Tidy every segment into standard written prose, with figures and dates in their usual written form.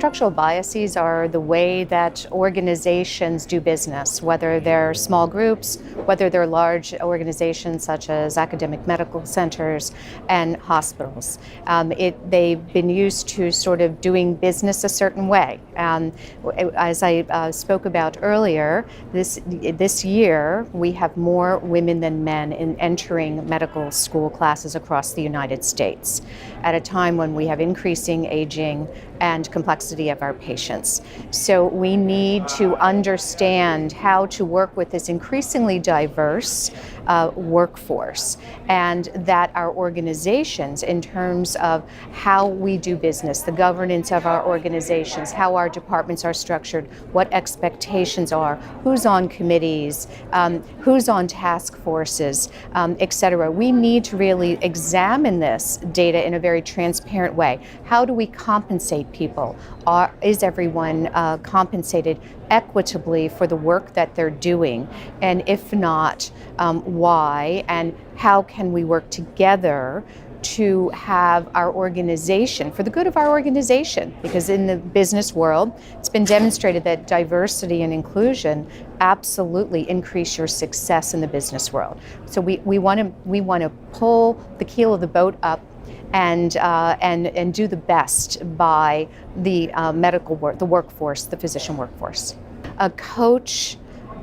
Structural biases are the way that organizations do business, whether they're small groups, whether they're large organizations such as academic medical centers and hospitals. They've been used to sort of doing business a certain way. As I spoke about earlier, this year we have more women than men in entering medical school classes across the United States at a time when we have increasing aging and complexity of our patients. So we need to understand how to work with this increasingly diverse workforce, and that our organizations, in terms of how we do business, the governance of our organizations, how our departments are structured, what expectations are, who's on committees, who's on task forces, etc. We need to really examine this data in a very transparent way. How do we compensate people? Is everyone compensated equitably for the work that they're doing? And if not, why? And how can we work together to have our organization, for the good of our organization? Because in the business world, it's been demonstrated that diversity and inclusion absolutely increase your success in the business world. So we want to pull the keel of the boat up and do the best by the the workforce, the physician workforce. A coach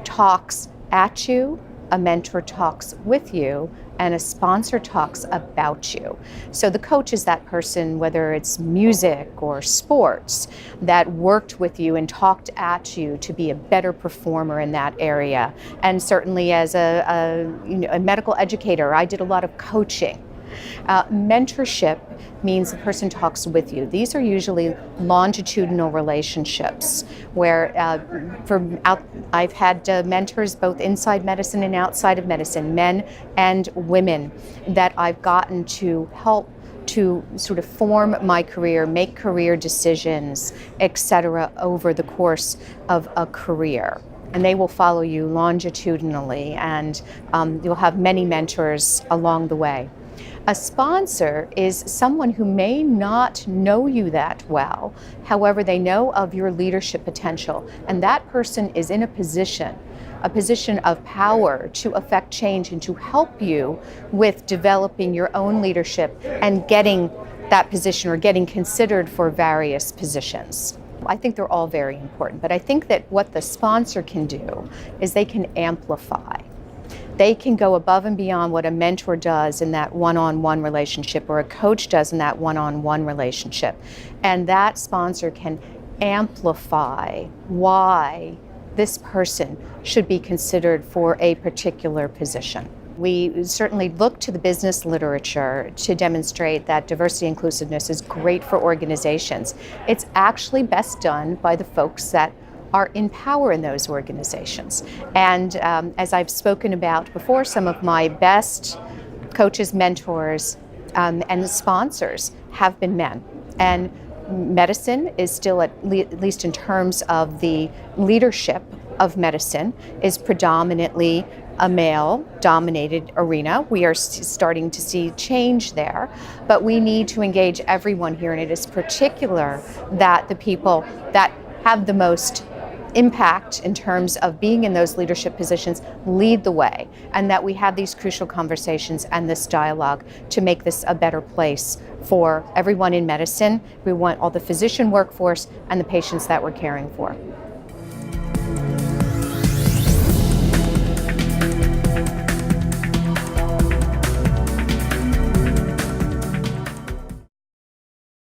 talks at you, a mentor talks with you, and a sponsor talks about you. So the coach is that person, whether it's music or sports, that worked with you and talked at you to be a better performer in that area. And certainly as a medical educator, I did a lot of coaching. Mentorship means the person talks with you. These are usually longitudinal relationships where I've had mentors both inside medicine and outside of medicine, men and women, that I've gotten to help to sort of form my career, make career decisions, etc., over the course of a career. And they will follow you longitudinally, and you'll have many mentors along the way. A sponsor is someone who may not know you that well, however, they know of your leadership potential, and that person is in a position of power to affect change and to help you with developing your own leadership and getting that position or getting considered for various positions. I think they're all very important, but I think that what the sponsor can do is they can amplify. They can go above and beyond what a mentor does in that one-on-one relationship or a coach does in that one-on-one relationship. And that sponsor can amplify why this person should be considered for a particular position. We certainly look to the business literature to demonstrate that diversity inclusiveness is great for organizations. It's actually best done by the folks that are in power in those organizations. And as I've spoken about before, some of my best coaches, mentors, and sponsors have been men. And medicine is still, at least in terms of the leadership of medicine, is predominantly a male-dominated arena. We are starting to see change there, but we need to engage everyone here, and it is particular that the people that have the most impact in terms of being in those leadership positions lead the way, and that we have these crucial conversations and this dialogue to make this a better place for everyone in medicine. We want all the physician workforce and the patients that we're caring for.